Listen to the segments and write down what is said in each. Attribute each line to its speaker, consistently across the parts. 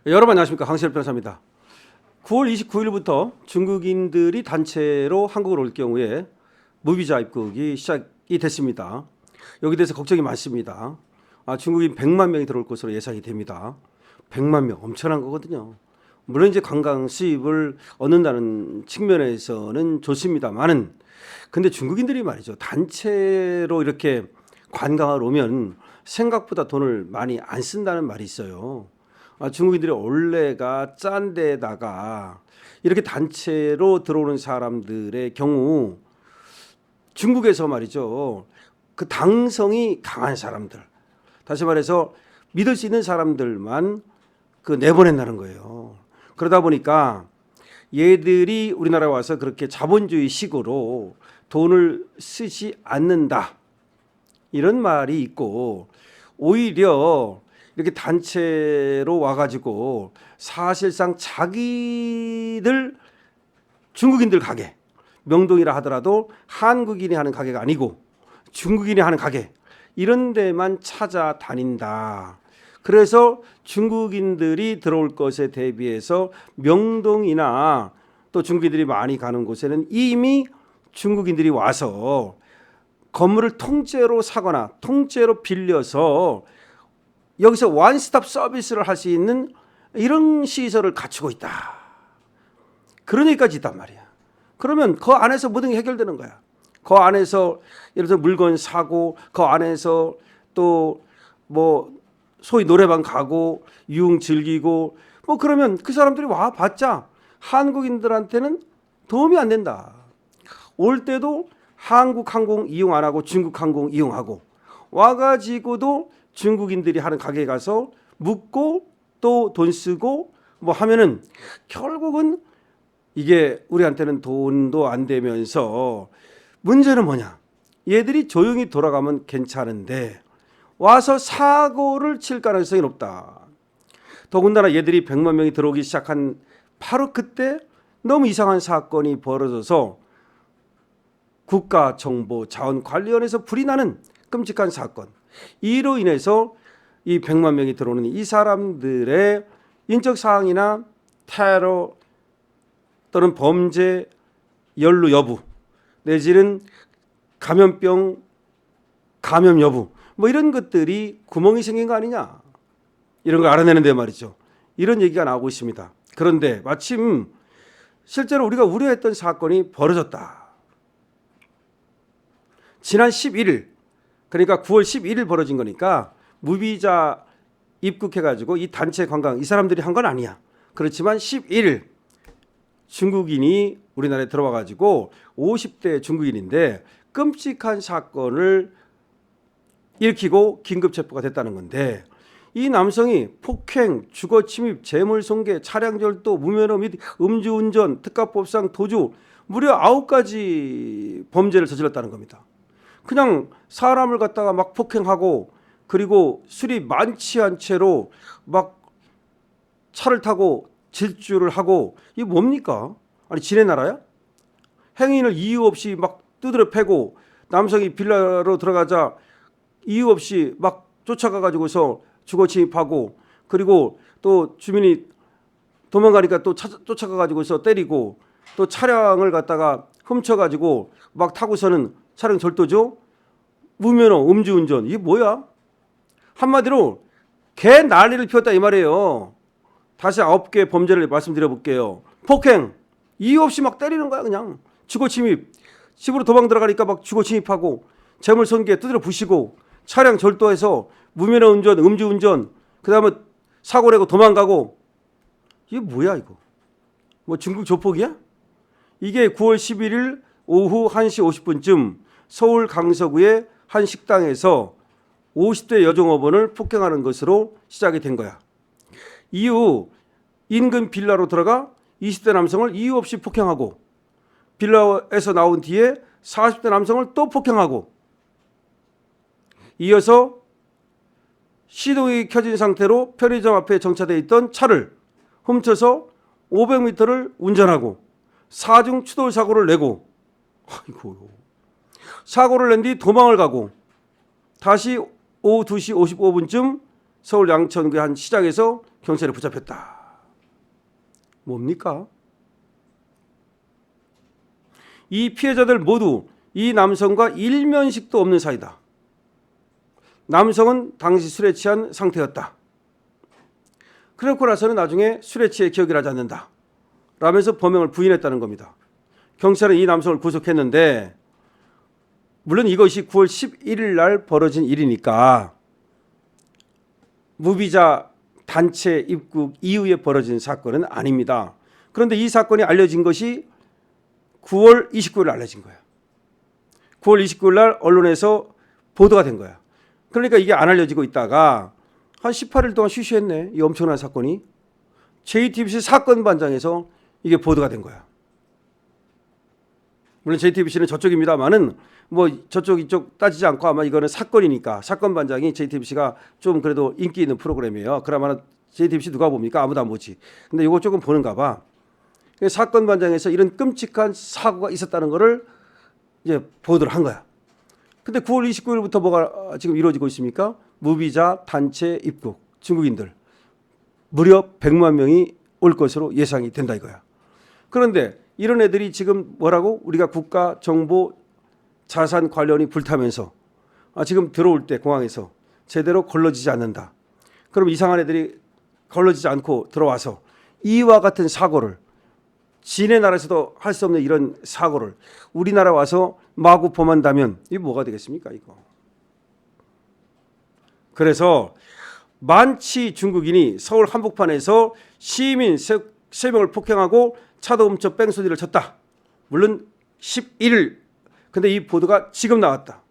Speaker 1: 여러분 안녕하십니까, 강시열 변호사입니다. 9월 29일부터 중국인들이 단체로 한국을 올 경우에 무비자 입국이 시작이 됐습니다. 여기 대해서 걱정이 많습니다. 중국인 100만 명이 들어올 것으로 예상이 됩니다. 100만 명 엄청난 거거든요. 물론 이제 관광 수입을 얻는다는 측면에서는 좋습니다만은, 근데 중국인들이 말이죠, 단체로 이렇게 관광을 오면 생각보다 돈을 많이 안 쓴다는 말이 있어요. 중국인들이 원래가 짠 데다가 이렇게 단체로 들어오는 사람들의 경우 중국에서 말이죠, 그 당성이 강한 사람들, 다시 말해서 믿을 수 있는 사람들만 그 내보낸다는 거예요. 그러다 보니까 얘들이 우리나라에 와서 그렇게 자본주의식으로 돈을 쓰지 않는다, 이런 말이 있고, 오히려 이렇게 단체로 와가지고 사실상 자기들 중국인들 가게, 명동이라 하더라도 한국인이 하는 가게가 아니고 중국인이 하는 가게, 이런 데만 찾아다닌다. 그래서 중국인들이 들어올 것에 대비해서 명동이나 또 중국인들이 많이 가는 곳에는 이미 중국인들이 와서 건물을 통째로 사거나 통째로 빌려서 여기서 원스톱 서비스를 할 수 있는 이런 시설을 갖추고 있다. 그런 얘기까지 있단 말이야. 그러면 그 안에서 모든 게 해결되는 거야. 그 안에서 예를 들어 물건 사고, 그 안에서 또 뭐 소위 노래방 가고 유흥 즐기고, 뭐 그러면 그 사람들이 와 봤자 한국인들한테는 도움이 안 된다. 올 때도 한국 항공 이용 안 하고 중국 항공 이용하고, 와가지고도 중국인들이 하는 가게에 가서 묵고 또 돈 쓰고 뭐 하면은 결국은 이게 우리한테는 돈도 안 되면서, 문제는 뭐냐, 얘들이 조용히 돌아가면 괜찮은데 와서 사고를 칠 가능성이 높다. 더군다나 얘들이 100만 명이 들어오기 시작한 바로 그때 너무 이상한 사건이 벌어져서 국가정보자원관리원에서 불이 나는 끔찍한 사건, 이로 인해서 이 100만 명이 들어오는 이 사람들의 인적 사항이나 테러 또는 범죄 연루 여부, 내지는 감염병 감염 여부, 뭐 이런 것들이 구멍이 생긴 거 아니냐, 이런 걸 알아내는데 말이죠, 이런 얘기가 나오고 있습니다. 그런데 마침 실제로 우리가 우려했던 사건이 벌어졌다. 지난 11일, 그러니까 9월 11일 벌어진 거니까 무비자 입국해가지고 이 단체 관광 이 사람들이 한 건 아니야. 그렇지만 11일 중국인이 우리나라에 들어와가지고 50대 중국인인데 끔찍한 사건을 일으키고 긴급 체포가 됐다는 건데, 이 남성이 폭행, 주거침입, 재물손괴, 차량절도, 무면허 및 음주운전, 특가법상 도주, 무려 9가지 범죄를 저질렀다는 겁니다. 그냥 사람을 갖다가 막 폭행하고, 그리고 술이 만취한 채로 막 차를 타고 질주를 하고, 이게 뭡니까? 아니 지네 나라야? 행인을 이유 없이 막 두드려 패고, 남성이 빌라로 들어가자 이유 없이 막 쫓아가 가지고서 주거 침입하고, 그리고 또 주민이 도망가니까 또 쫓아가 가지고서 때리고, 또 차량을 갖다가 훔쳐 가지고 막 타고서는 차량 절도죠, 무면허 음주운전, 이게 뭐야? 한마디로 개 난리를 피웠다 이 말이에요. 다시 9개 범죄를 말씀드려 볼게요. 폭행, 이유 없이 막 때리는 거야. 그냥 주거 침입, 집으로 도망 들어가니까 막 주거 침입하고, 재물손괴 두드려 부시고, 차량 절도해서 무면허 운전, 음주운전, 그 다음에 사고 내고 도망가고, 이게 뭐야 이거? 뭐 중국 조폭이야? 이게 9월 11일 오후 1시 50분쯤 서울 강서구의 한 식당에서 50대 여종업원을 폭행하는 것으로 시작이 된 거야. 이후 인근 빌라로 들어가 20대 남성을 이유 없이 폭행하고, 빌라에서 나온 뒤에 40대 남성을 또 폭행하고, 이어서 시동이 켜진 상태로 편의점 앞에 정차되어 있던 차를 훔쳐서 500m를 운전하고 4중 추돌 사고를 내고, 아이고, 사고를 낸 뒤 도망을 가고, 다시 오후 2시 55분쯤 서울 양천구 한 시장에서 경찰에 붙잡혔다. 뭡니까? 이 피해자들 모두 이 남성과 일면식도 없는 사이다. 남성은 당시 술에 취한 상태였다. 그렇고 나서는 나중에 술에 취해 기억이 나지 않는다 라면서 범행을 부인했다는 겁니다. 경찰은 이 남성을 구속했는데, 물론 이것이 9월 11일 날 벌어진 일이니까 무비자 단체 입국 이후에 벌어진 사건은 아닙니다. 그런데 이 사건이 알려진 것이 9월 29일 알려진 거예요. 9월 29일 날 언론에서 보도가 된 거야. 그러니까 이게 안 알려지고 있다가 한 18일 동안 쉬쉬했네. 이 엄청난 사건이. JTBC 사건 반장에서 이게 보도가 된 거야. 물론 JTBC는 저쪽입니다만은 뭐 저쪽 이쪽 따지지 않고 아마 이거는 사건이니까 사건 반장이 JTBC가 좀 그래도 인기 있는 프로그램이에요. 그러면 JTBC 누가 봅니까? 아무도 안 보지. 근데 이거 조금 보는가 봐. 사건 반장에서 이런 끔찍한 사고가 있었다는 거를 이제 보도를 한 거야. 근데 9월 29일부터 뭐가 지금 이루어지고 있습니까? 무비자 단체 입국 중국인들 무려 100만 명이 올 것으로 예상이 된다 이거야. 그런데 이런 애들이 지금 뭐라고? 우리가 국가 정보 자산 관련이 불타면서 지금 들어올 때 공항에서 제대로 걸러지지 않는다. 그럼 이상한 애들이 걸러지지 않고 들어와서 이와 같은 사고를, 지네 나라에서도 할 수 없는 이런 사고를 우리나라 와서 마구 범한다면 이게 뭐가 되겠습니까 이거. 그래서 만치 중국인이 서울 한복판에서 시민 3명을 폭행하고 차도 훔쳐 뺑소니를 쳤다. 물론 11일. 근데 이 보도가 지금 나왔다.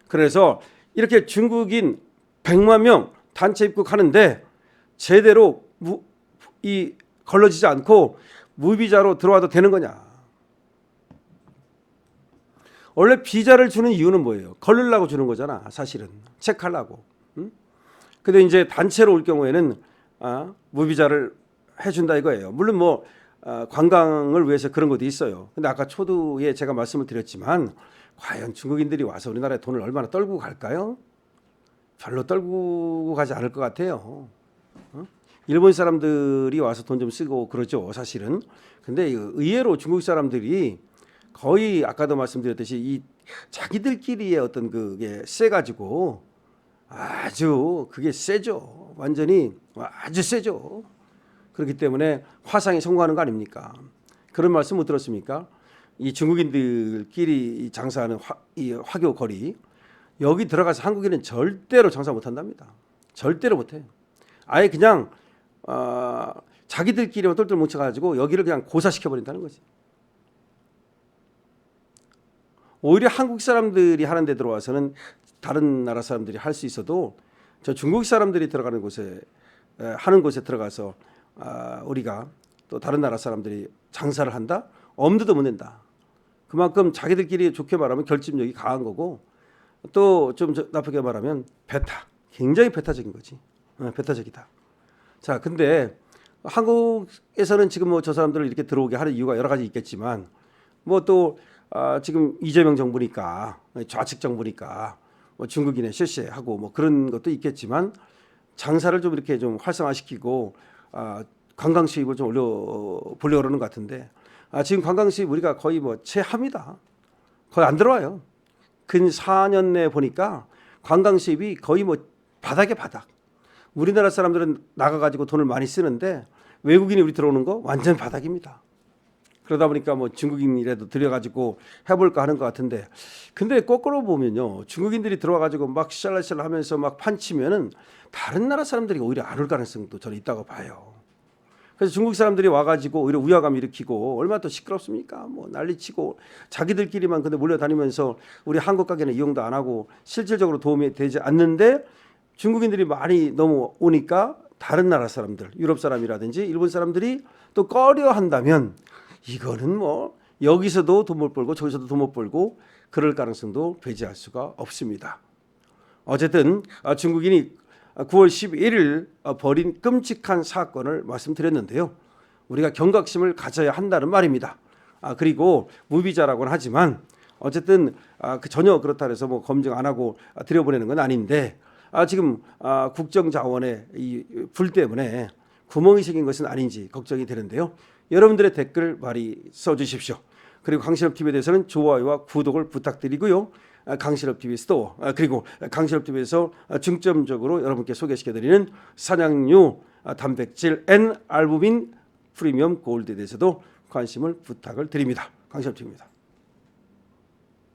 Speaker 1: 그래서 이렇게 중국인 100만 명 단체 입국하는데 제대로 걸러지지 않고 무비자로 들어와도 되는 거냐. 원래 비자를 주는 이유는 뭐예요? 걸르려고 주는 거잖아. 사실은 체크하려고. 근데 이제 단체로 올 경우에는 무비자를 해준다 이거예요. 물론 뭐 관광을 위해서 그런 것도 있어요. 근데 아까 초두에 제가 말씀을 드렸지만 과연 중국인들이 와서 우리나라에 돈을 얼마나 떨고 갈까요? 별로 떨고 가지 않을 것 같아요. 일본 사람들이 와서 돈 좀 쓰고 그러죠, 사실은. 근데 의외로 중국 사람들이 거의 아까도 말씀드렸듯이 이 자기들끼리의 어떤 그게 세가지고 아주 그게 세죠. 완전히 아주 세죠. 그렇기 때문에 화상이 성공하는 거 아닙니까? 그런 말씀 못 들었습니까? 이 중국인들끼리 장사하는 이 화교 거리, 여기 들어가서 한국인은 절대로 장사 못 한답니다. 절대로 못 해. 아예 그냥 자기들끼리만 똘똘 뭉쳐가지고 여기를 그냥 고사시켜 버린다는 거지. 오히려 한국 사람들이 하는 데 들어와서는 다른 나라 사람들이 할 수 있어도 저 중국 사람들이 들어가는 곳에 하는 곳에 들어가서 우리가 또 다른 나라 사람들이 장사를 한다? 엄두도 못 낸다. 그만큼 자기들끼리 좋게 말하면 결집력이 강한 거고, 또 좀 나쁘게 말하면 굉장히 배타적인 거지. 배타적이다. 자, 근데 한국에서는 지금 뭐 저 사람들을 이렇게 들어오게 하는 이유가 여러 가지 있겠지만, 뭐 또 지금 이재명 정부니까, 좌측 정부니까 뭐 중국인의 쉐쉐하고 뭐 그런 것도 있겠지만, 장사를 좀 이렇게 좀 활성화시키고 관광 수입을 좀 올려보려고 그러는 것 같은데, 지금 관광 수입 우리가 거의 뭐 최하입니다. 거의 안 들어와요. 근 4년 내에 보니까 관광 수입이 거의 뭐 바닥에 바닥. 우리나라 사람들은 나가가지고 돈을 많이 쓰는데 외국인이 우리 들어오는 거 완전 바닥입니다. 그러다 보니까 뭐 중국인이라도 들여가지고 해볼까 하는 것 같은데, 근데 거꾸로 보면요, 중국인들이 들어와가지고 막 샬랄샬랄 하면서 막 판치면은 다른 나라 사람들이 오히려 안 올 가능성도 저는 있다고 봐요. 그래서 중국 사람들이 와가지고 오히려 우려감 일으키고 얼마나 또 시끄럽습니까? 뭐 난리치고 자기들끼리만 근데 몰려다니면서 우리 한국 가게는 이용도 안 하고 실질적으로 도움이 되지 않는데, 중국인들이 많이 넘어오니까 다른 나라 사람들, 유럽 사람이라든지 일본 사람들이 또 꺼려한다면 이거는 뭐 여기서도 돈 못 벌고 저기서도 돈 못 벌고 그럴 가능성도 배제할 수가 없습니다. 어쨌든 중국인이 9월 11일 벌인 끔찍한 사건을 말씀드렸는데요. 우리가 경각심을 가져야 한다는 말입니다. 그리고 무비자라고는 하지만 어쨌든 전혀 그렇다 해서 뭐 검증 안 하고 들여보내는 건 아닌데, 지금 국정자원의 이 불 때문에 구멍이 생긴 것은 아닌지 걱정이 되는데요. 여러분들의 댓글 많이 써주십시오. 그리고 강신업TV에 대해서는 좋아요와 구독을 부탁드리고요. 강신업TV 스토어 그리고 강신업TV에서 중점적으로 여러분께 소개시켜드리는 산양류 단백질 N 알부민 프리미엄 골드에 대해서도 관심을 부탁을 드립니다. 강신업TV입니다.